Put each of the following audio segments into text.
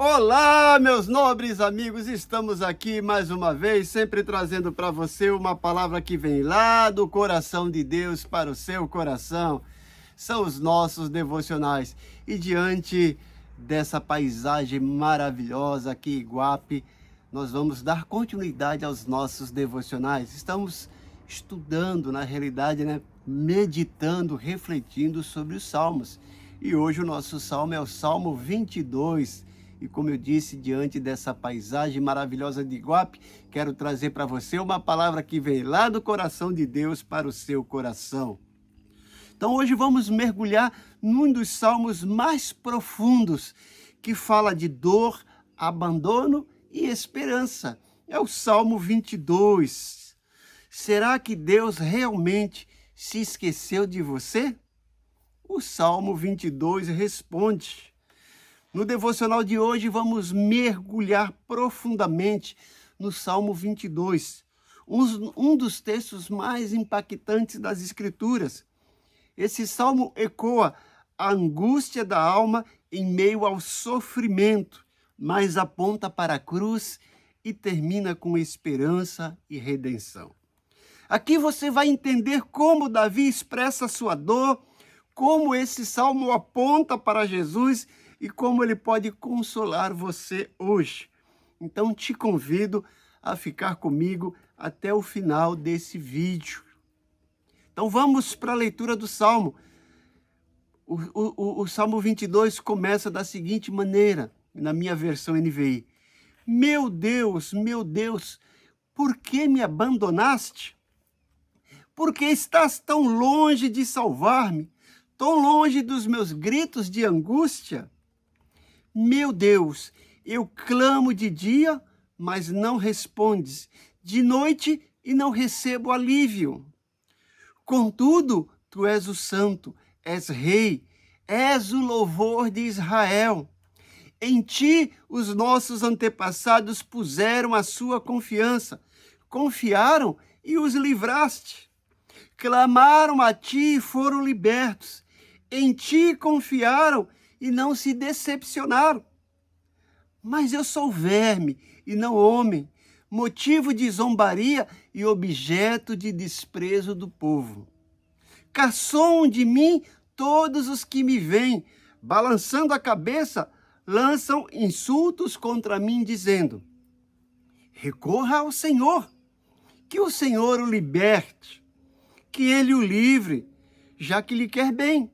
Olá, meus nobres amigos, estamos aqui mais uma vez, sempre trazendo para você uma palavra que vem lá do coração de Deus para o seu coração. São os nossos devocionais. E diante dessa paisagem maravilhosa aqui em Iguape, nós vamos dar continuidade aos nossos devocionais. Estamos estudando, na realidade, meditando, refletindo sobre os Salmos. E hoje o nosso Salmo é o Salmo 22. E como eu disse, diante dessa paisagem maravilhosa de Iguape, quero trazer para você uma palavra que vem lá do coração de Deus para o seu coração. Então hoje vamos mergulhar num dos salmos mais profundos, que fala de dor, abandono e esperança. É o Salmo 22. Será que Deus realmente se esqueceu de você? O Salmo 22 responde. No devocional de hoje, vamos mergulhar profundamente no Salmo 22, um dos textos mais impactantes das Escrituras. Esse salmo ecoa a angústia da alma em meio ao sofrimento, mas aponta para a cruz e termina com esperança e redenção. Aqui você vai entender como Davi expressa sua dor, como esse salmo aponta para Jesus e como ele pode consolar você hoje. Então te convido a ficar comigo até o final desse vídeo. Então vamos para a leitura do Salmo. O Salmo 22 começa da seguinte maneira, na minha versão NVI. Meu Deus, por que me abandonaste? Por que estás tão longe de salvar-me? Tão longe dos meus gritos de angústia? Meu Deus, eu clamo de dia, mas não respondes, de noite e não recebo alívio. Contudo, tu és o santo, és rei, és o louvor de Israel. Em ti os nossos antepassados puseram a sua confiança, confiaram e os livraste. Clamaram a ti e foram libertos. Em ti confiaram e não se decepcionaram. Mas eu sou verme e não homem, motivo de zombaria e objeto de desprezo do povo. Caçoam de mim todos os que me veem, balançando a cabeça, lançam insultos contra mim, dizendo: recorra ao Senhor, que o Senhor o liberte, que ele o livre, já que lhe quer bem.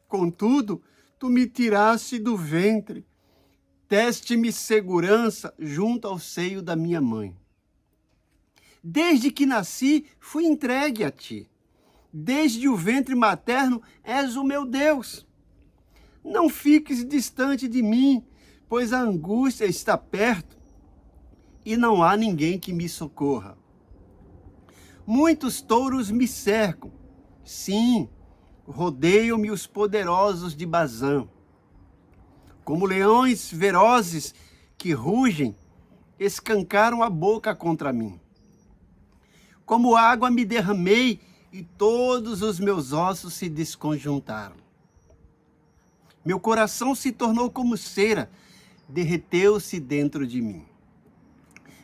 Contudo, tu me tiraste do ventre, deste-me segurança junto ao seio da minha mãe. Desde que nasci, fui entregue a ti. Desde o ventre materno, és o meu Deus. Não fiques distante de mim, pois a angústia está perto e não há ninguém que me socorra. Muitos touros me cercam, sim, rodeiam-me os poderosos de Bazã. Como leões ferozes que rugem, escancaram a boca contra mim. Como água me derramei e todos os meus ossos se desconjuntaram. Meu coração se tornou como cera, derreteu-se dentro de mim.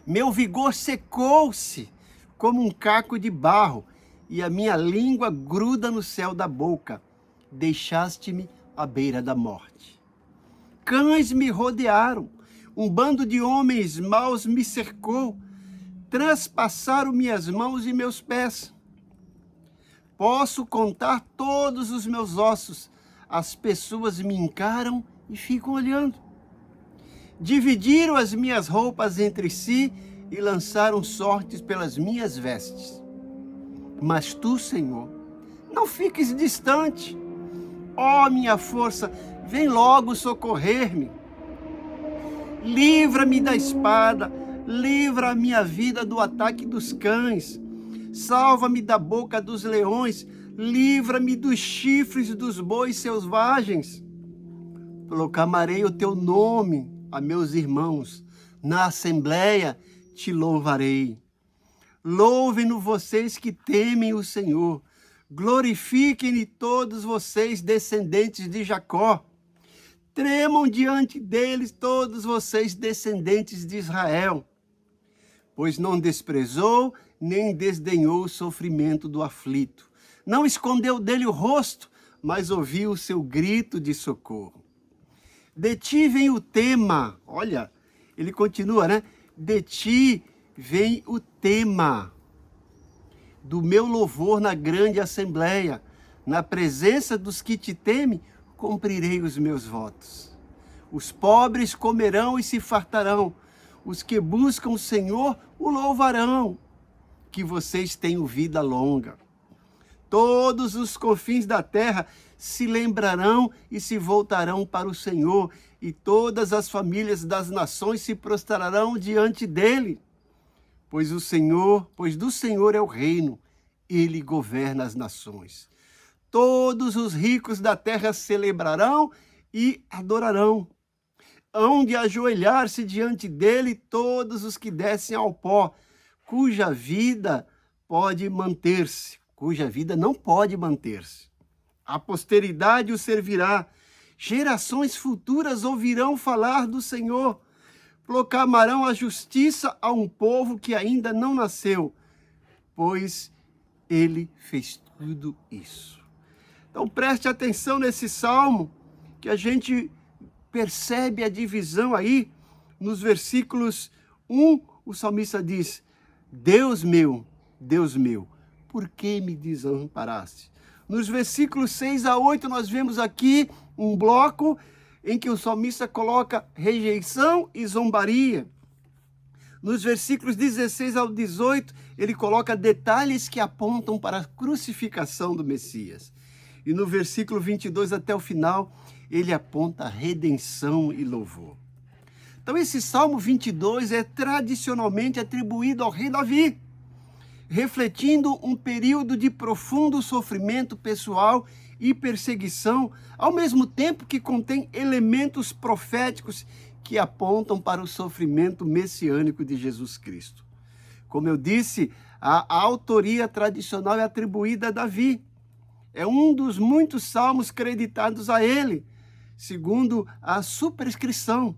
Meu vigor secou-se como um caco de barro, e a minha língua gruda no céu da boca. Deixaste-me à beira da morte. Cães me rodearam, um bando de homens maus me cercou, traspassaram minhas mãos e meus pés. Posso contar todos os meus ossos, as pessoas me encaram e ficam olhando. Dividiram as minhas roupas entre si e lançaram sortes pelas minhas vestes. Mas tu, Senhor, não fiques distante. Ó minha força, vem logo socorrer-me. Livra-me da espada, livra a minha vida do ataque dos cães. Salva-me da boca dos leões, livra-me dos chifres dos bois selvagens. Proclamarei o teu nome a meus irmãos, na assembleia te louvarei. Louvem-no vocês que temem o Senhor. Glorifiquem-ne todos vocês, descendentes de Jacó. Tremam diante deles todos vocês, descendentes de Israel, pois não desprezou nem desdenhou o sofrimento do aflito. Não escondeu dele o rosto, mas ouviu o seu grito de socorro. De ti vem o tema, olha, ele continua, né? De ti vem o tema do meu louvor na grande assembleia. Na presença dos que te temem, cumprirei os meus votos. Os pobres comerão e se fartarão. Os que buscam o Senhor o louvarão. Que vocês tenham vida longa. Todos os confins da terra se lembrarão e se voltarão para o Senhor, e todas as famílias das nações se prostrarão diante dele. Pois do Senhor é o reino, ele governa as nações. Todos os ricos da terra celebrarão e adorarão. Hão de ajoelhar-se diante dele todos os que descem ao pó, cuja vida não pode manter-se. A posteridade o servirá. Gerações futuras ouvirão falar do Senhor. Proclamarão a justiça a um povo que ainda não nasceu, pois ele fez tudo isso. Então preste atenção nesse salmo, que a gente percebe a divisão aí. Nos versículos 1, o salmista diz: Deus meu, por que me desamparaste? Nos versículos 6 a 8, nós vemos aqui um bloco em que o salmista coloca rejeição e zombaria. Nos versículos 16 ao 18, ele coloca detalhes que apontam para a crucificação do Messias. E no versículo 22 até o final, ele aponta redenção e louvor. Então esse Salmo 22 é tradicionalmente atribuído ao rei Davi, refletindo um período de profundo sofrimento pessoal e perseguição, ao mesmo tempo que contém elementos proféticos que apontam para o sofrimento messiânico de Jesus Cristo. Como eu disse, a autoria tradicional é atribuída a Davi. É um dos muitos salmos creditados a ele, segundo a superscrição.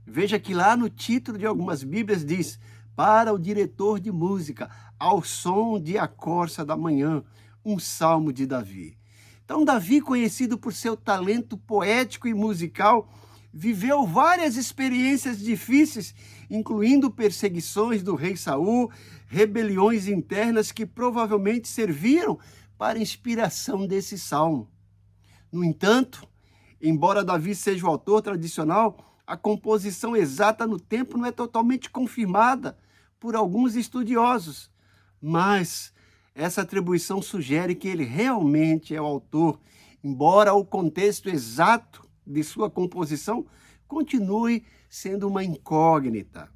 Veja que lá no título de algumas Bíblias diz: para o diretor de música, ao som de A Corça da Manhã, um salmo de Davi. Então, Davi, conhecido por seu talento poético e musical, viveu várias experiências difíceis, incluindo perseguições do rei Saul, rebeliões internas que provavelmente serviram para a inspiração desse salmo. No entanto, embora Davi seja o autor tradicional, a composição exata no tempo não é totalmente confirmada por alguns estudiosos, mas essa atribuição sugere que ele realmente é o autor, embora o contexto exato de sua composição continue sendo uma incógnita.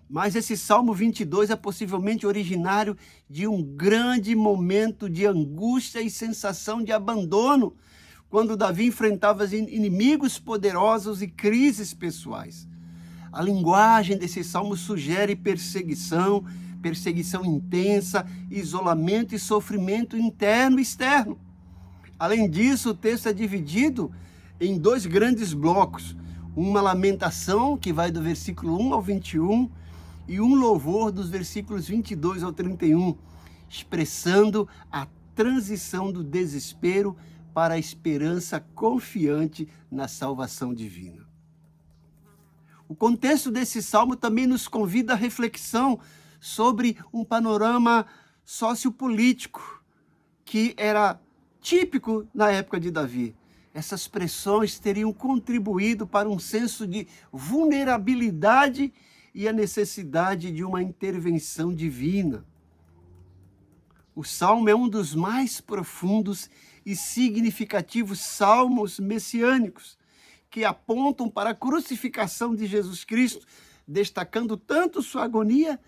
Mas esse Salmo 22 é possivelmente originário de um grande momento de angústia e sensação de abandono, quando Davi enfrentava inimigos poderosos e crises pessoais. A linguagem desse salmo sugere perseguição intensa, isolamento e sofrimento interno e externo. Além disso, o texto é dividido em dois grandes blocos: uma lamentação, que vai do versículo 1 ao 21, e um louvor dos versículos 22 ao 31, expressando a transição do desespero para a esperança confiante na salvação divina. O contexto desse salmo também nos convida à reflexão sobre um panorama sociopolítico que era típico na época de Davi. Essas pressões teriam contribuído para um senso de vulnerabilidade e a necessidade de uma intervenção divina. O salmo é um dos mais profundos e significativos salmos messiânicos, que apontam para a crucificação de Jesus Cristo, destacando tanto sua agonia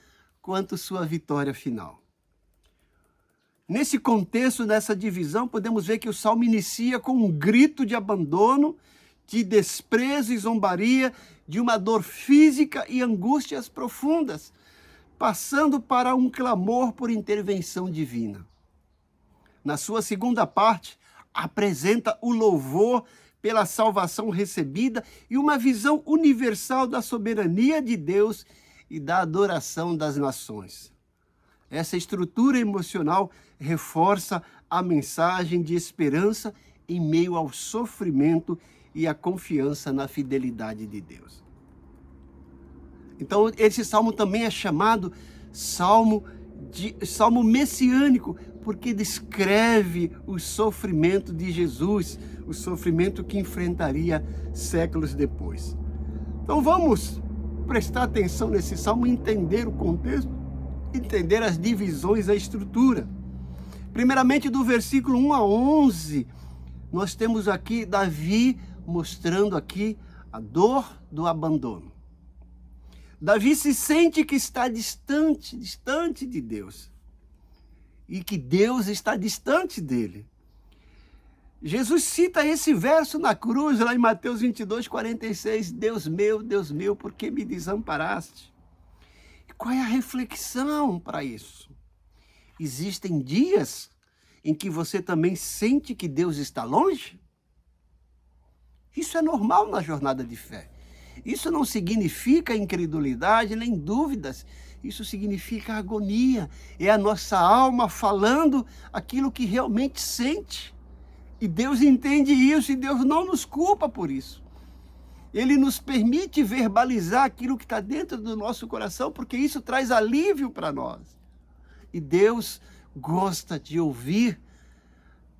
quanto sua vitória final. Nesse contexto, nessa divisão, podemos ver que o salmo inicia com um grito de abandono, de desprezo e zombaria, de uma dor física e angústias profundas, passando para um clamor por intervenção divina. Na sua segunda parte, apresenta o louvor pela salvação recebida e uma visão universal da soberania de Deus e da adoração das nações. Essa estrutura emocional reforça a mensagem de esperança em meio ao sofrimento e a confiança na fidelidade de Deus. Então, esse salmo também é chamado salmo messiânico, porque descreve o sofrimento de Jesus, o sofrimento que enfrentaria séculos depois. Então vamos prestar atenção nesse salmo, entender o contexto, entender as divisões, a estrutura. Primeiramente, do versículo 1 a 11, nós temos aqui Davi mostrando aqui a dor do abandono. Davi se sente que está distante de Deus. E que Deus está distante dele. Jesus cita esse verso na cruz, lá em Mateus 22:46. Deus meu, por que me desamparaste? E qual é a reflexão para isso? Existem dias em que você também sente que Deus está longe? Isso é normal na jornada de fé. Isso não significa incredulidade nem dúvidas. Isso significa agonia. É a nossa alma falando aquilo que realmente sente. E Deus entende isso e Deus não nos culpa por isso. Ele nos permite verbalizar aquilo que está dentro do nosso coração, porque isso traz alívio para nós. E Deus gosta de ouvir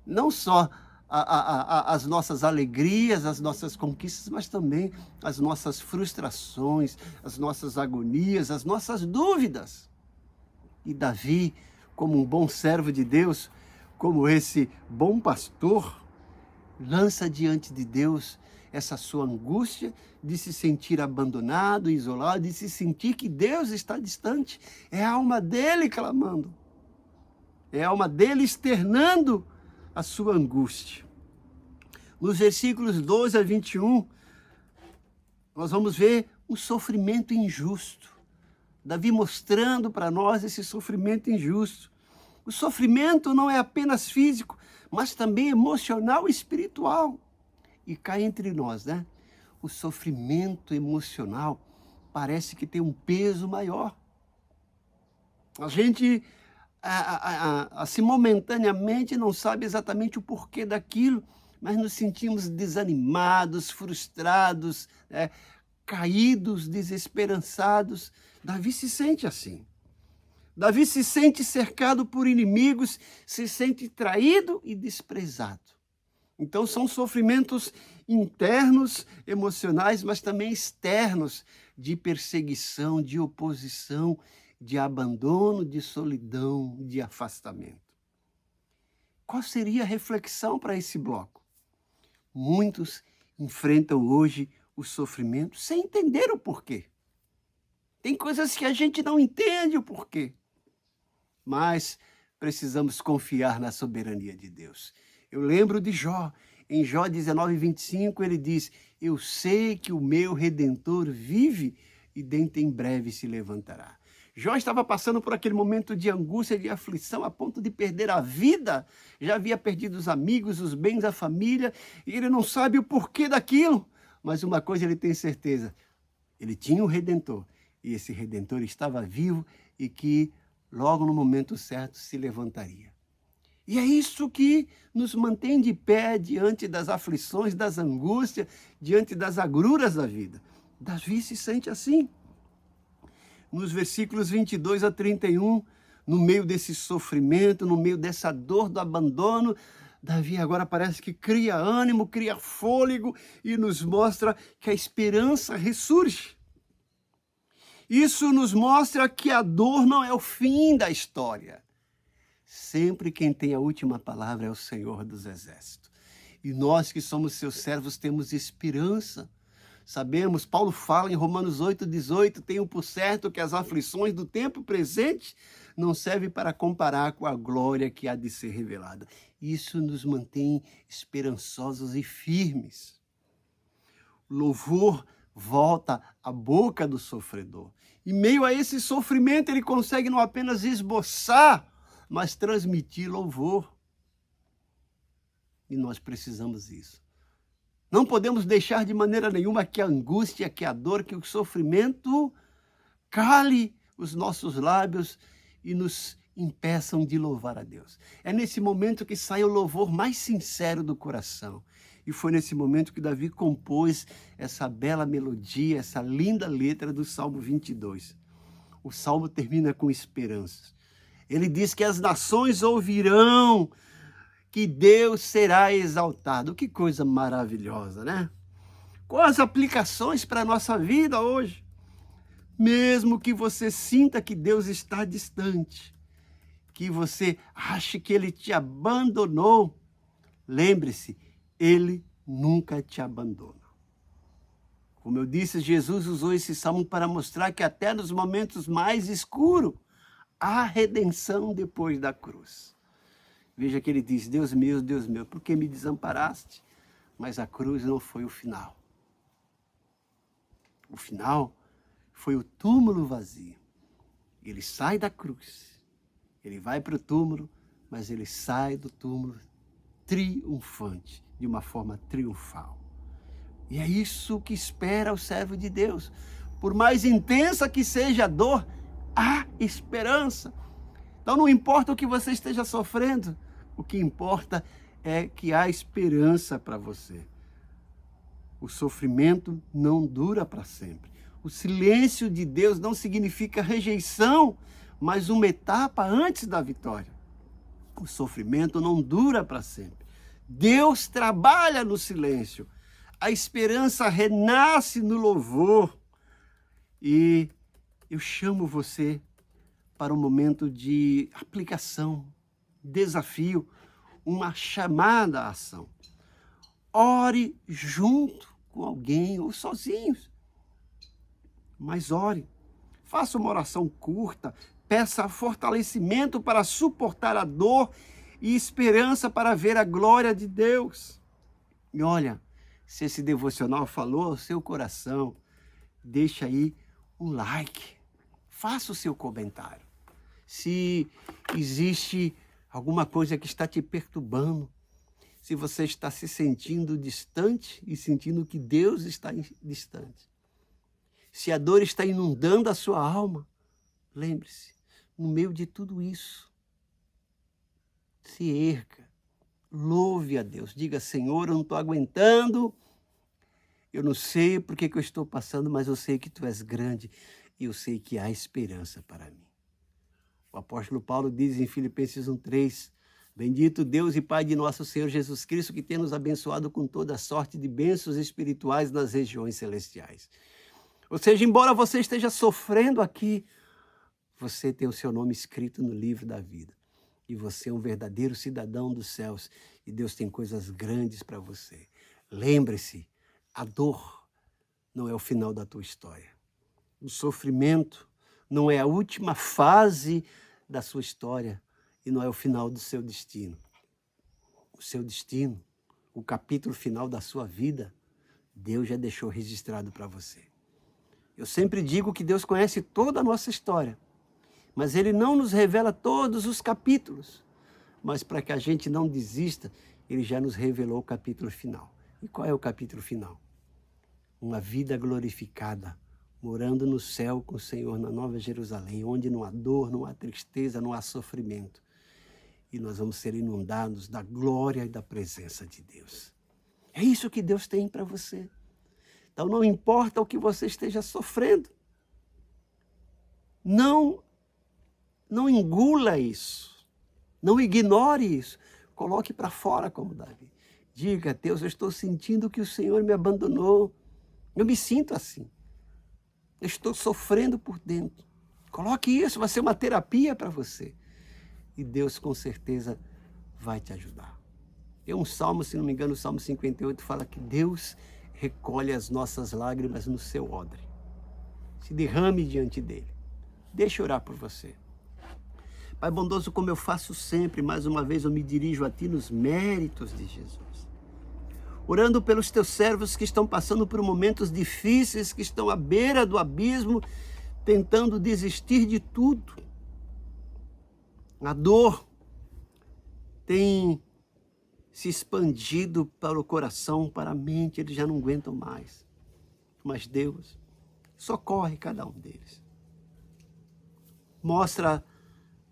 não só as nossas alegrias, as nossas conquistas, mas também as nossas frustrações, as nossas agonias, as nossas dúvidas. E Davi, como um bom servo de Deus, como esse bom pastor, lança diante de Deus essa sua angústia de se sentir abandonado, isolado, de se sentir que Deus está distante. É a alma dele clamando. É a alma dele externando a sua angústia. Nos versículos 12 a 21, nós vamos ver o sofrimento injusto. Davi mostrando para nós esse sofrimento injusto. O sofrimento não é apenas físico, mas também emocional e espiritual. E cá entre nós, né? O sofrimento emocional parece que tem um peso maior. A gente assim, momentaneamente não sabe exatamente o porquê daquilo, mas nos sentimos desanimados, frustrados, caídos, desesperançados. Davi se sente assim. Davi se sente cercado por inimigos, se sente traído e desprezado. Então são sofrimentos internos, emocionais, mas também externos, de perseguição, de oposição, de abandono, de solidão, de afastamento. Qual seria a reflexão para esse bloco? Muitos enfrentam hoje o sofrimento sem entender o porquê. Tem coisas que a gente não entende o porquê, mas precisamos confiar na soberania de Deus. Eu lembro de Jó. Em Jó 19:25 ele diz: eu sei que o meu Redentor vive e dentro em breve se levantará. Jó estava passando por aquele momento de angústia, de aflição, a ponto de perder a vida. Já havia perdido os amigos, os bens, a família, e ele não sabe o porquê daquilo. Mas uma coisa ele tem certeza: ele tinha um Redentor, e esse Redentor estava vivo e que logo no momento certo se levantaria. E é isso que nos mantém de pé diante das aflições, das angústias, diante das agruras da vida. Davi se sente assim. Nos versículos 22 a 31, no meio desse sofrimento, no meio dessa dor do abandono, Davi agora parece que cria ânimo, cria fôlego e nos mostra que a esperança ressurge. Isso nos mostra que a dor não é o fim da história. Sempre quem tem a última palavra é o Senhor dos Exércitos. E nós que somos seus servos temos esperança. Sabemos, Paulo fala em Romanos 8:18, tenho por certo que as aflições do tempo presente não servem para comparar com a glória que há de ser revelada. Isso nos mantém esperançosos e firmes. O louvor volta à boca do sofredor. Em meio a esse sofrimento, ele consegue não apenas esboçar, mas transmitir louvor. E nós precisamos disso. Não podemos deixar de maneira nenhuma que a angústia, que a dor, que o sofrimento cale os nossos lábios e nos impeçam de louvar a Deus. É nesse momento que sai o louvor mais sincero do coração. E foi nesse momento que Davi compôs essa bela melodia, essa linda letra do Salmo 22. O Salmo termina com esperança. Ele diz que as nações ouvirão que Deus será exaltado. Que coisa maravilhosa, né? Quais aplicações para a nossa vida hoje? Mesmo que você sinta que Deus está distante, que você ache que Ele te abandonou, lembre-se, Ele nunca te abandona. Como eu disse, Jesus usou esse salmo para mostrar que até nos momentos mais escuros, há redenção depois da cruz. Veja que ele diz, Deus meu, por que me desamparaste? Mas a cruz não foi o final. O final foi o túmulo vazio. Ele sai da cruz, ele vai para o túmulo, mas ele sai do túmulo triunfante, de uma forma triunfal. E é isso que espera o servo de Deus. Por mais intensa que seja a dor, há esperança. Então não importa o que você esteja sofrendo, o que importa é que há esperança para você. O sofrimento não dura para sempre. O silêncio de Deus não significa rejeição, mas uma etapa antes da vitória. O sofrimento não dura para sempre. Deus trabalha no silêncio. A esperança renasce no louvor. E eu chamo você para um momento de aplicação, desafio, uma chamada à ação. Ore junto com alguém ou sozinhos. Mas ore. Faça uma oração curta. Peça fortalecimento para suportar a dor e esperança para ver a glória de Deus. E olha, se esse devocional falou ao seu coração, deixa aí um like. Faça o seu comentário. Se existe alguma coisa que está te perturbando, se você está se sentindo distante e sentindo que Deus está distante, se a dor está inundando a sua alma, lembre-se, no meio de tudo isso, se erga, louve a Deus, diga, Senhor, eu não estou aguentando, eu não sei por que eu estou passando, mas eu sei que Tu és grande e eu sei que há esperança para mim. O apóstolo Paulo diz em Filipenses 1:3, bendito Deus e Pai de nosso Senhor Jesus Cristo, que tem nos abençoado com toda sorte de bênçãos espirituais nas regiões celestiais. Ou seja, embora você esteja sofrendo aqui, você tem o seu nome escrito no livro da vida. E você é um verdadeiro cidadão dos céus. E Deus tem coisas grandes para você. Lembre-se, a dor não é o final da tua história. O sofrimento não é a última fase da sua história e não é o final do seu destino. O seu destino, o capítulo final da sua vida, Deus já deixou registrado para você. Eu sempre digo que Deus conhece toda a nossa história, mas Ele não nos revela todos os capítulos. Mas para que a gente não desista, Ele já nos revelou o capítulo final. E qual é o capítulo final? Uma vida glorificada, morando no céu com o Senhor na Nova Jerusalém, onde não há dor, não há tristeza, não há sofrimento. E nós vamos ser inundados da glória e da presença de Deus. É isso que Deus tem para você. Então não importa o que você esteja sofrendo. Não engula isso. Não ignore isso. Coloque para fora como Davi. Diga, Deus, eu estou sentindo que o Senhor me abandonou. Eu me sinto assim. Eu estou sofrendo por dentro. Coloque isso, vai ser uma terapia para você. E Deus com certeza vai te ajudar. Tem um salmo, se não me engano, o Salmo 58 fala que Deus recolhe as nossas lágrimas no seu odre. Se derrame diante dele. Deixa eu orar por você. Pai bondoso, como eu faço sempre, mais uma vez eu me dirijo a Ti nos méritos de Jesus. Orando pelos Teus servos que estão passando por momentos difíceis, que estão à beira do abismo, tentando desistir de tudo. A dor tem se expandido para o coração, para a mente, eles já não aguentam mais. Mas Deus socorre cada um deles. Mostra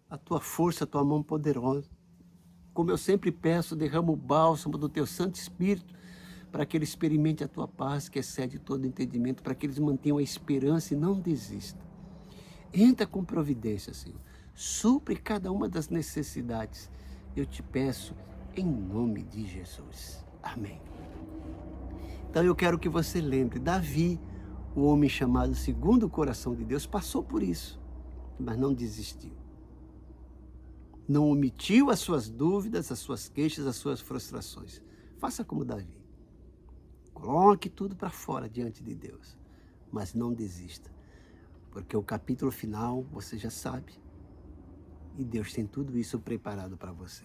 a tua força, a tua mão poderosa. Como eu sempre peço, derrama o bálsamo do teu Santo Espírito para que ele experimente a tua paz, que excede todo entendimento, para que eles mantenham a esperança e não desistam. Entra com providência, Senhor. Supre cada uma das necessidades. Eu te peço em nome de Jesus. Amém. Então eu quero que você lembre, Davi, o homem chamado segundo o coração de Deus, passou por isso, mas não desistiu. Não omitiu as suas dúvidas, as suas queixas, as suas frustrações. Faça como Davi. Coloque tudo para fora diante de Deus, mas não desista, porque o capítulo final você já sabe e Deus tem tudo isso preparado para você.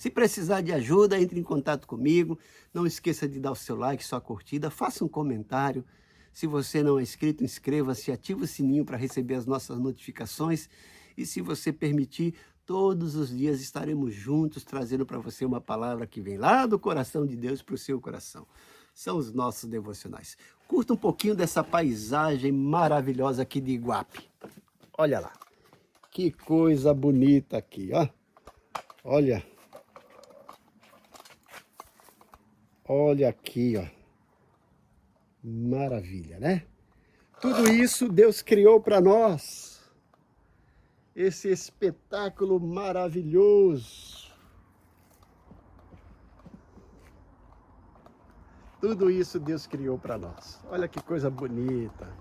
Se precisar de ajuda, entre em contato comigo. Não esqueça de dar o seu like, sua curtida, faça um comentário. Se você não é inscrito, inscreva-se, ative o sininho para receber as nossas notificações. E se você permitir, todos os dias estaremos juntos trazendo para você uma palavra que vem lá do coração de Deus para o seu coração. São os nossos devocionais. Curta um pouquinho dessa paisagem maravilhosa aqui de Iguape. Olha lá. Que coisa bonita aqui, ó. Olha. Olha aqui, ó. Maravilha, né? Tudo isso Deus criou para nós. Esse espetáculo maravilhoso. Tudo isso Deus criou para nós. Olha que coisa bonita.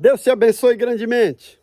Deus te abençoe grandemente.